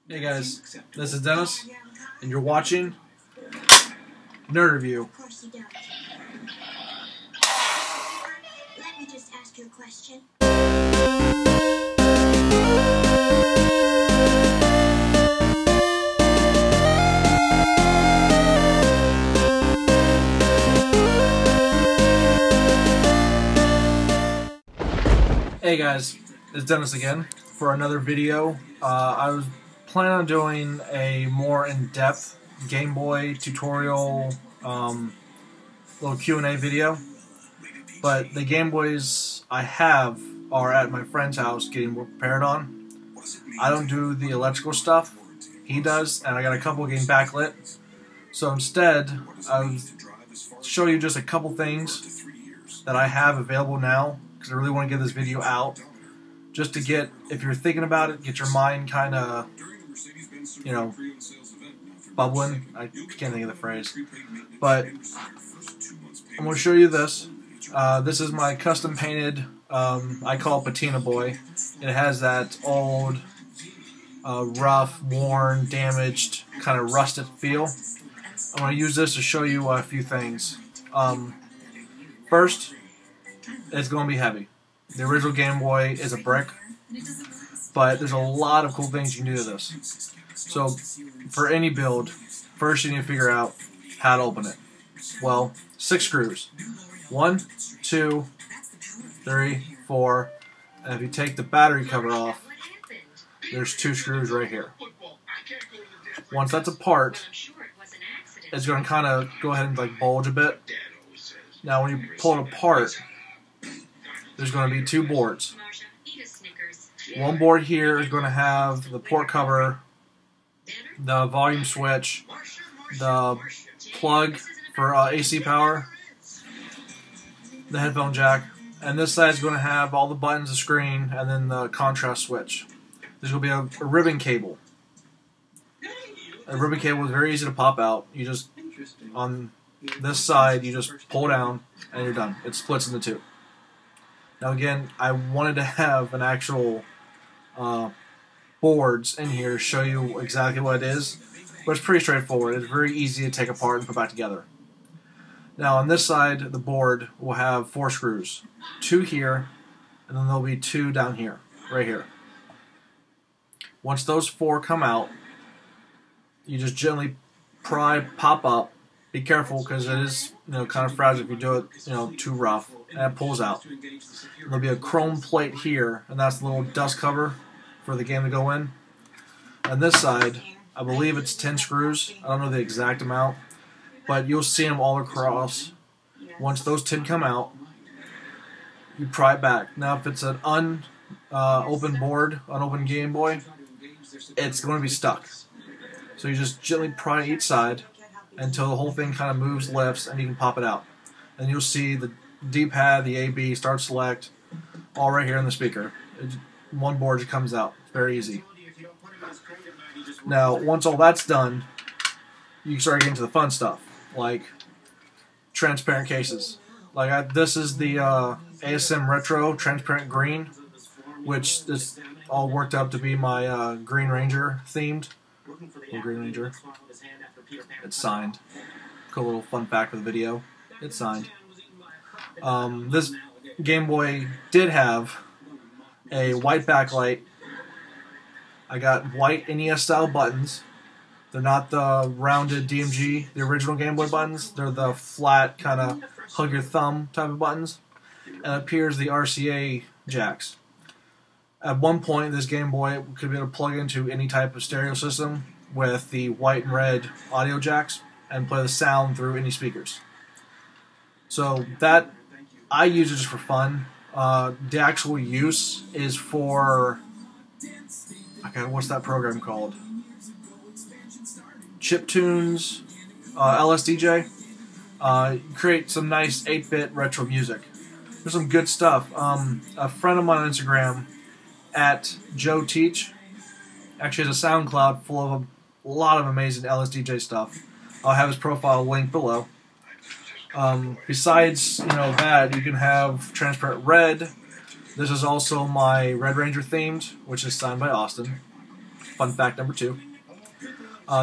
Hey guys, this is Dennis, and you're watching Nerd Review. Of course you don't. Let me just ask you a question. Hey guys, it's Dennis again for another video. I was planning on doing a more in-depth Game Boy tutorial little Q&A video, but the Game Boys I have are at my friend's house getting repaired on. I don't do the electrical stuff, he does, and I got a couple getting backlit. So instead, I'll show you just a couple things that I have available now, because I really want to get this video out, just to get, if you're thinking about it, get your mind kind of, you know, bubbling. I can't think of the phrase. But I'm going to show you this. This is my custom painted, I call it Patina Boy. It has that old, rough, worn, damaged, kind of rusted feel. I'm going to use this to show you a few things. First, it's going to be heavy. The original Game Boy is a brick, but there's a lot of cool things you can do to this. So, for any build, first you need to figure out how to open it. Well, 6 screws. 1, 2, 3, 4, and if you take the battery cover off, there's 2 screws right here. Once that's apart, it's going to kind of go ahead and like bulge a bit. Now when you pull it apart, there's going to be 2 boards. One board here is going to have the port cover, the volume switch, the plug for AC power, the headphone jack, and this side is going to have all the buttons, the screen, and then the contrast switch. There's going to be a ribbon cable. A ribbon cable is very easy to pop out. You just, on this side, you just pull down and you're done. It splits into 2. Now again, I wanted to have an actual boards in here to show you exactly what it is, but it's pretty straightforward. It's very easy to take apart and put back together. Now on this side, the board will have 4 screws. 2 here, and then there'll be 2 down here, right here. Once those 4 come out, you just gently pop up. Be careful because it is, kind of fragile if you do it, too rough, and it pulls out. There'll be a chrome plate here, and that's the little dust cover for the game to go in. On this side, I believe it's 10 screws. I don't know the exact amount, but you'll see them all across. Once those 10 come out, you pry it back. Now, if it's an unopened board, unopened Game Boy, it's going to be stuck. So you just gently pry each side until the whole thing kind of moves, lifts, and you can pop it out. And you'll see the D-pad, the A-B, start select, all right here in the speaker. One board just comes out. It's very easy. Now, once all that's done, you can start getting to the fun stuff, like transparent cases. Like this is the ASM Retro Transparent Green, which is all worked up to be my Green Ranger themed. Green Ranger. It's signed. Cool little fun fact for the video. It's signed. This Game Boy did have a white backlight. I got white NES style buttons. They're not the rounded DMG, the original Game Boy buttons. They're the flat kind of hug your thumb type of buttons. And up here is the RCA jacks. At one point, this Game Boy could be able to plug into any type of stereo system with the white and red audio jacks and play the sound through any speakers. So that, I use it just for fun. The actual use is for, okay, what's that program called? Chiptunes, LSDJ. Create some nice 8-bit retro music. There's some good stuff. A friend of mine on Instagram, at Joe Teach, actually has a SoundCloud full of a lot of amazing LSDJ stuff. I'll have his profile linked below. Besides, that, you can have Transparent Red. This is also my Red Ranger themed, which is signed by Austin. Fun fact number 2.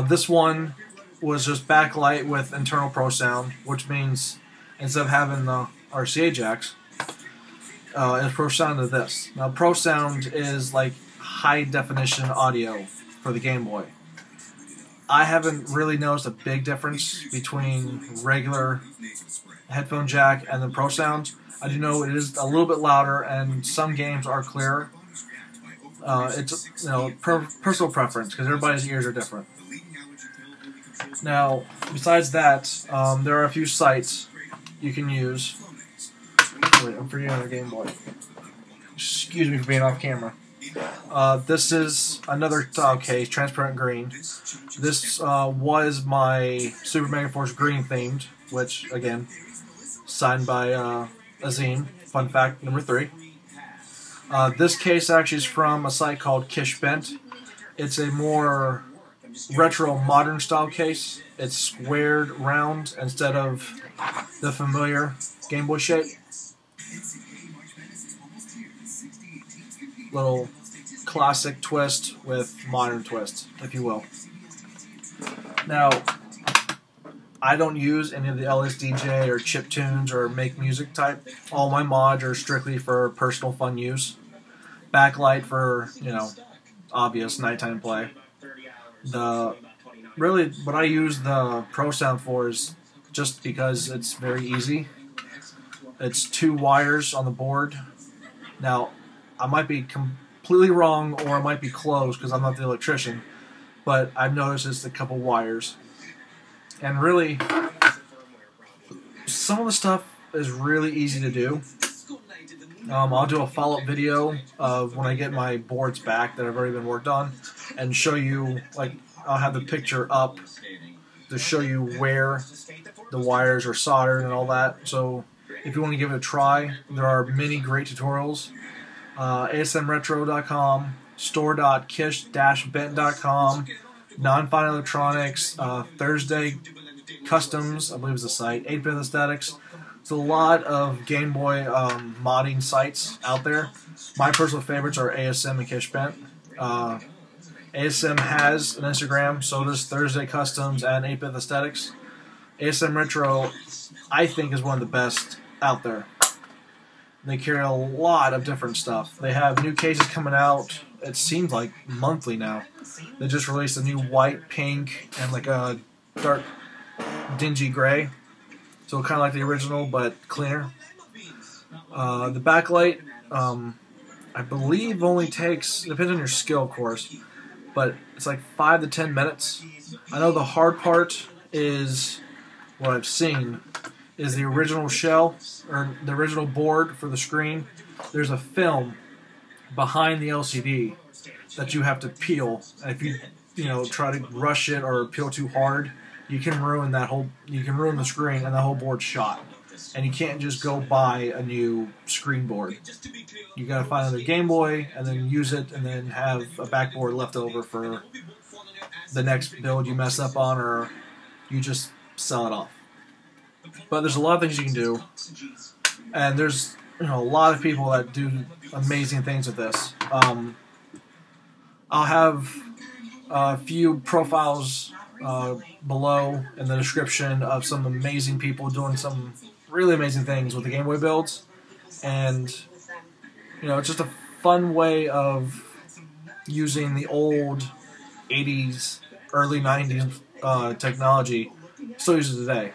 This one was just backlight with internal Pro Sound, which means instead of having the RCA jacks, it's Pro Sound to this. Now, Pro Sound is like high definition audio for the Game Boy. I haven't really noticed a big difference between regular headphone jack and the Pro Sound. I do know it is a little bit louder, and some games are clearer. It's personal preference because everybody's ears are different. Now, besides that, there are a few sites you can use. Wait, I'm forgetting the Game Boy. Excuse me for being off camera. This is another style case, transparent green. This was my Super Mega Force green themed, which again, signed by Azim. Fun fact number 3. This case actually is from a site called Kish Bent. It's a more retro modern style case. It's squared round instead of the familiar Game Boy shape. Little classic twist with modern twist, if you will. Now, I don't use any of the LSDJ or chiptunes or make music type. All my mods are strictly for personal fun use. Backlight for, obvious nighttime play. Really, what I use the Pro Sound for is just because it's very easy. It's 2 wires on the board. Now, I might be completely wrong, or I might be close because I'm not the electrician, but I've noticed it's a couple wires. And really, some of the stuff is really easy to do. I'll do a follow-up video of when I get my boards back that have already been worked on, and show you, I'll have the picture up to show you where the wires are soldered and all that. So if you want to give it a try, there are many great tutorials. ASMretro.com, store.kish-bent.com, Non-Fine Electronics, Thursday Customs, I believe is the site, 8-Bit Aesthetics. There's a lot of Game Boy modding sites out there. My personal favorites are ASM and Kish Bent. ASM has an Instagram, so does Thursday Customs and 8-Bit Aesthetics. ASM Retro, I think, is one of the best out there. They carry a lot of different stuff. They have new cases coming out, it seems like monthly now. They just released a new white, pink, and like a dark, dingy gray. So kind of like the original, but cleaner. The backlight, I believe only takes, depends on your skill, of course, but it's like 5 to 10 minutes. I know the hard part is, what I've seen, is the original shell, or the original board for the screen. There's a film behind the LCD that you have to peel. And if you try to rush it or peel too hard, you can ruin the screen and the whole board's shot. And you can't just go buy a new screen board. You gotta find another Game Boy and then use it, and then have a backboard left over for the next build you mess up on, or you just sell it off. But there's a lot of things you can do, and there's a lot of people that do amazing things with this. I'll have a few profiles below in the description of some amazing people doing some really amazing things with the Game Boy builds, and it's just a fun way of using the old 80s, early 90s technology. Still uses today.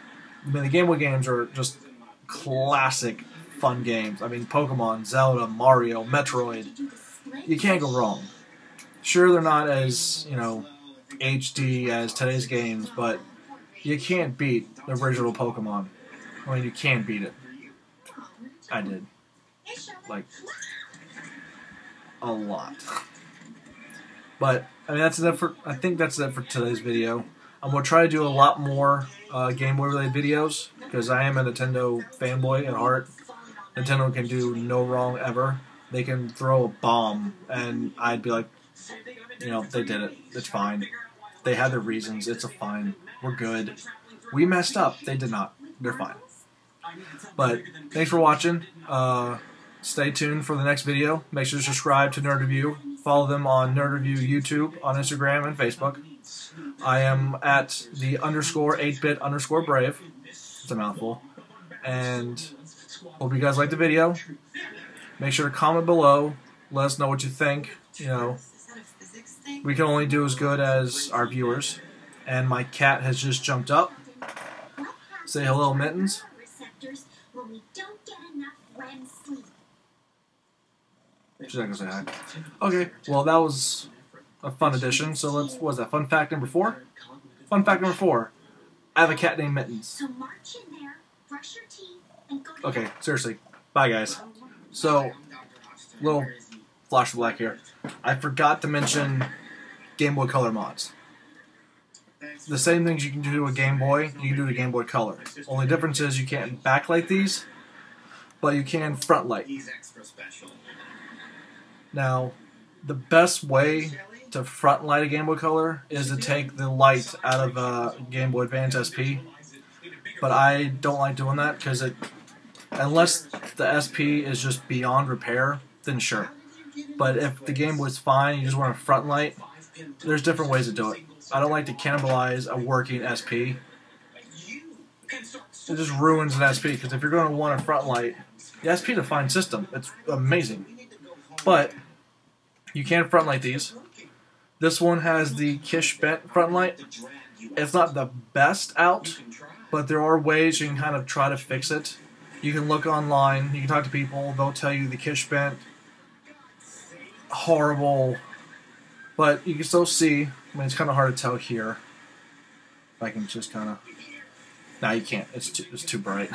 I mean, the Game Boy games are just classic fun games. I mean, Pokemon, Zelda, Mario, Metroid. You can't go wrong. Sure, they're not as, HD as today's games, but you can't beat the original Pokemon. I mean, you can't beat it. I did. Like, a lot. But, I mean, I think that's it for today's video. I'm going to try to do a lot more Game Boy related videos, because I am a Nintendo fanboy at heart. Nintendo can do no wrong ever. They can throw a bomb, and I'd be like, they did it. It's fine. They had their reasons. It's fine. We're good. We messed up. They did not. They're fine. But thanks for watching. Stay tuned for the next video. Make sure to subscribe to Nerd Review Follow them on Nerd Review YouTube, on Instagram, and Facebook. I am at the _8bit_brave. It's a mouthful. And hope you guys liked the video. Make sure to comment below. Let us know what you think. You know, we can only do as good as our viewers. And my cat has just jumped up. Say hello, Mittens. She's not gonna say hi. Okay, well that was a fun addition. So let's, what was that? Fun fact number 4? Fun fact number 4. I have a cat named Mittens. Okay, seriously. Bye guys. So, little flash of black here. I forgot to mention Game Boy Color mods. The same things you can do with Game Boy, you can do to Game Boy Color. Only difference is you can't backlight these, but you can front light. Now, the best way to front light a Game Boy Color is to take the light out of a Game Boy Advance SP. But I don't like doing that because unless the SP is just beyond repair, then sure. But if the Game Boy's fine, you just want a front light, there's different ways to do it. I don't like to cannibalize a working SP. It just ruins an SP, because if you're going to want a front light, the SP is a fine system. It's amazing. But you can front light these. This one has the Kish bent front light. It's not the best out, but there are ways you can kind of try to fix it. You can look online, you can talk to people, they'll tell you the Kish bent, horrible, but you can still see. I mean, it's kind of hard to tell here. If I can just kind of... Nah, you can't. It's too bright.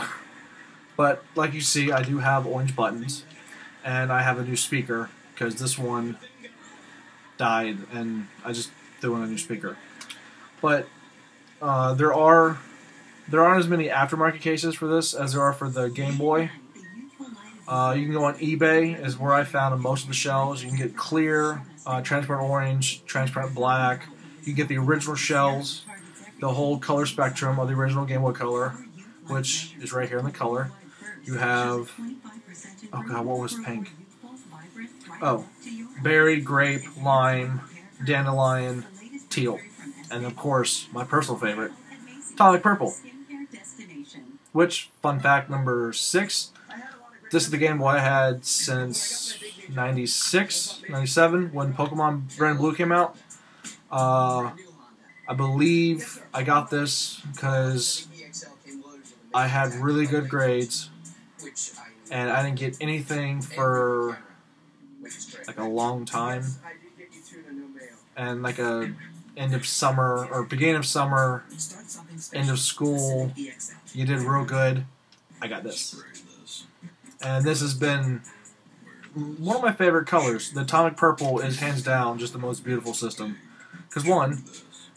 But, like you see, I do have orange buttons. And I have a new speaker, because this one died, and I just threw in a new speaker. But, there aren't as many aftermarket cases for this as there are for the Game Boy. You can go on eBay, is where I found most of the shells. You can get clear, transparent orange, transparent black. You can get the original shells, the whole color spectrum of the original Game Boy Color, which is right here in the color. You have, oh god, what was pink? Oh, berry, grape, lime, dandelion, teal. And of course, my personal favorite, Tonic Purple. Which, fun fact number 6, this is the Game Boy I had since 96, 97, when Pokemon Red and Blue came out. I believe I got this because I had really good grades, and I didn't get anything for like a long time. And like a end of summer, or beginning of summer, end of school, you did real good, I got this. And this has been one of my favorite colors. The Atomic Purple is hands down just the most beautiful system. Because one,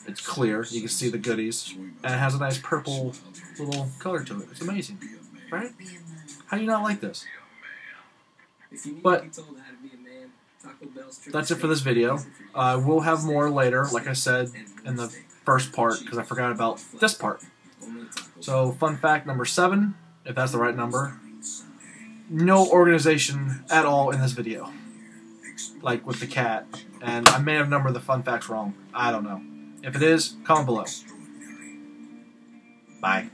it's clear, you can see the goodies, and it has a nice purple little color to it. It's amazing, right? How do you not like this? But that's it for this video. We'll have more later, like I said in the first part, because I forgot about this part. So, fun fact number 7, if that's the right number. No organization at all in this video. Like with the cat. And I may have numbered the fun facts wrong. I don't know. If it is, comment below. Bye.